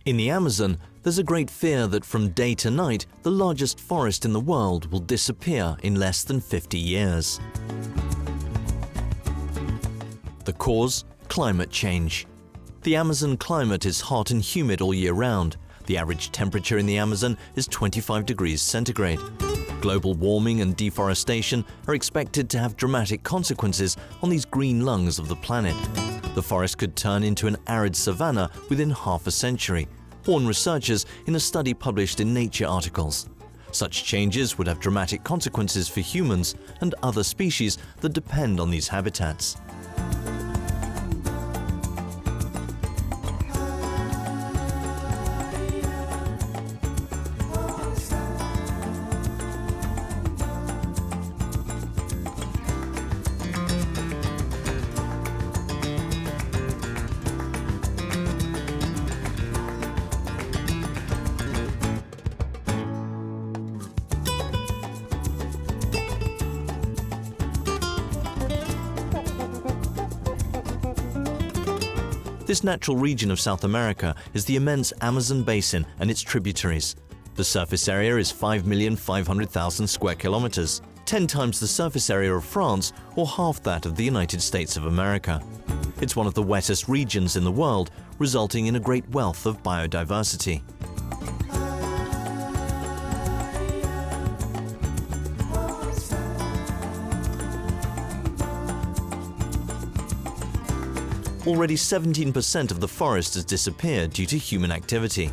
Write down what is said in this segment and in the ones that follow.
In the Amazon, there's a great fear that from day to night, the largest forest in the world will disappear in less than 50 years. The cause? Climate change. The Amazon climate is hot and humid all year round. The average temperature in the Amazon is 25 degrees centigrade. Global warming and deforestation are expected to have dramatic consequences on these green lungs of the planet. The forest could turn into an arid savanna within half a century, warn researchers in a study published in Nature articles. Such changes would have dramatic consequences for humans and other species that depend on these habitats. This natural region of South America is the immense Amazon Basin and its tributaries. The surface area is 5,500,000 square kilometers, 10 times the surface area of France or half that of the United States of America. It's one of the wettest regions in the world, resulting in a great wealth of biodiversity. Already 17% of the forest has disappeared due to human activity.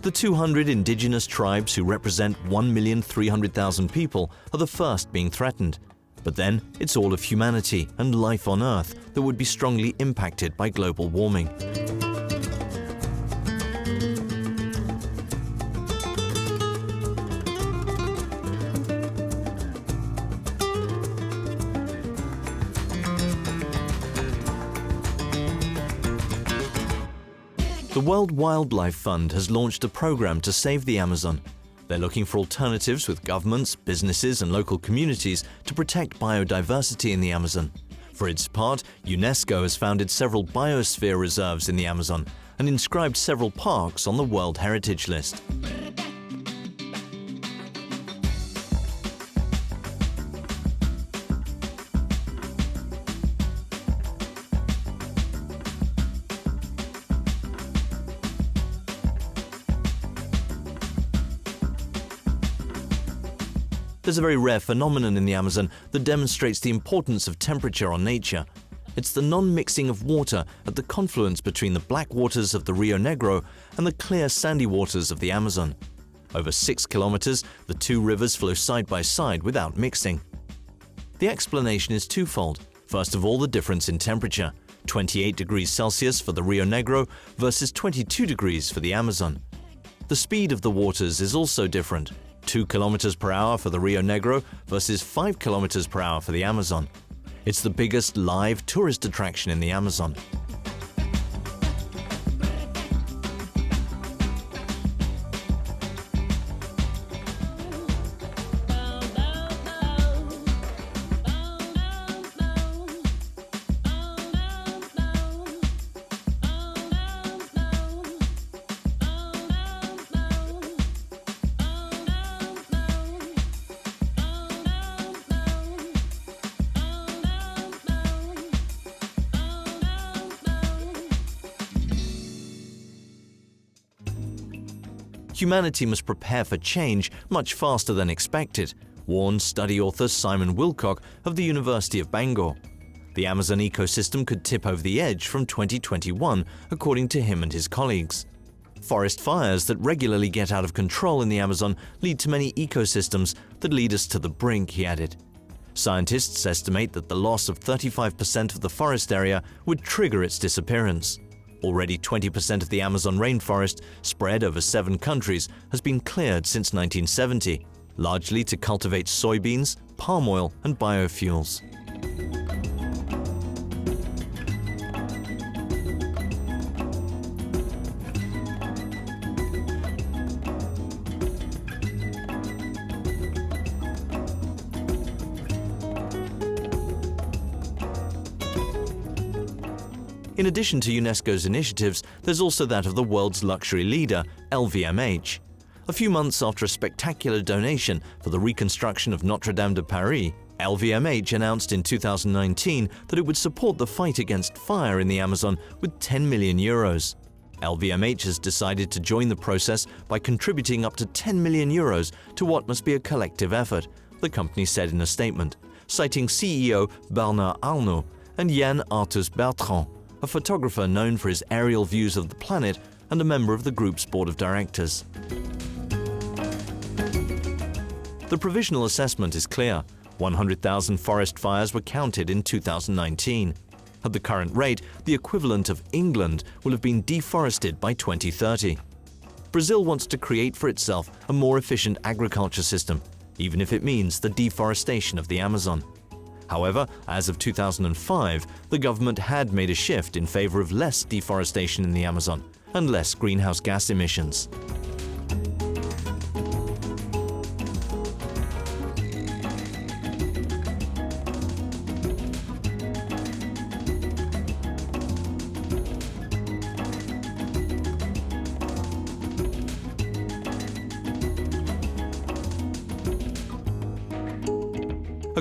The 200 indigenous tribes who represent 1,300,000 people are the first being threatened. But then it's all of humanity and life on Earth that would be strongly impacted by global warming. The World Wildlife Fund has launched a program to save the Amazon. They're looking for alternatives with governments, businesses and local communities to protect biodiversity in the Amazon. For its part, UNESCO has founded several biosphere reserves in the Amazon and inscribed several parks on the World Heritage List. There's a very rare phenomenon in the Amazon that demonstrates the importance of temperature on nature. It's the non-mixing of water at the confluence between the black waters of the Rio Negro and the clear sandy waters of the Amazon. Over 6 kilometers, the two rivers flow side by side without mixing. The explanation is twofold. First of all, the difference in temperature, 28 degrees Celsius for the Rio Negro versus 22 degrees for the Amazon. The speed of the waters is also different. 2 kilometers per hour for the Rio Negro versus 5 kilometers per hour for the Amazon. It's the biggest live tourist attraction in the Amazon. Humanity must prepare for change much faster than expected, warned study author Simon Wilcock of the University of Bangor. The Amazon ecosystem could tip over the edge from 2021, according to him and his colleagues. Forest fires that regularly get out of control in the Amazon lead to many ecosystems that lead us to the brink, he added. Scientists estimate that the loss of 35% of the forest area would trigger its disappearance. Already 20% of the Amazon rainforest, spread over 7 countries, has been cleared since 1970, largely to cultivate soybeans, palm oil and biofuels. In addition to UNESCO's initiatives, there's also that of the world's luxury leader, LVMH. A few months after a spectacular donation for the reconstruction of Notre Dame de Paris, LVMH announced in 2019 that it would support the fight against fire in the Amazon with 10 million euros. LVMH has decided to join the process by contributing up to 10 million euros to what must be a collective effort, the company said in a statement, citing CEO Bernard Arnault and Yann Arthus Bertrand, a photographer known for his aerial views of the planet and a member of the group's board of directors. The provisional assessment is clear. 100,000 forest fires were counted in 2019. At the current rate, the equivalent of England will have been deforested by 2030. Brazil wants to create for itself a more efficient agriculture system, even if it means the deforestation of the Amazon. However, as of 2005, the government had made a shift in favor of less deforestation in the Amazon and less greenhouse gas emissions.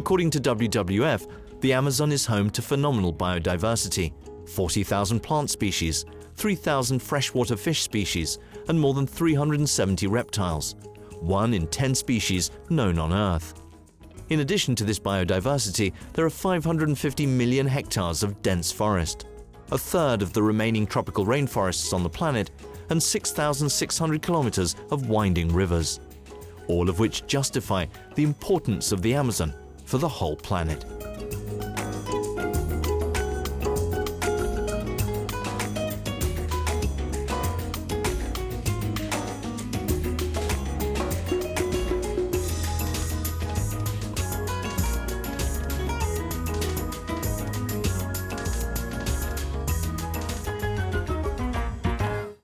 According to WWF, the Amazon is home to phenomenal biodiversity, 40,000 plant species, 3,000 freshwater fish species, and more than 370 reptiles, 1 in 10 species known on Earth. In addition to this biodiversity, there are 550 million hectares of dense forest, a third of the remaining tropical rainforests on the planet, and 6,600 kilometers of winding rivers, all of which justify the importance of the Amazon for the whole planet.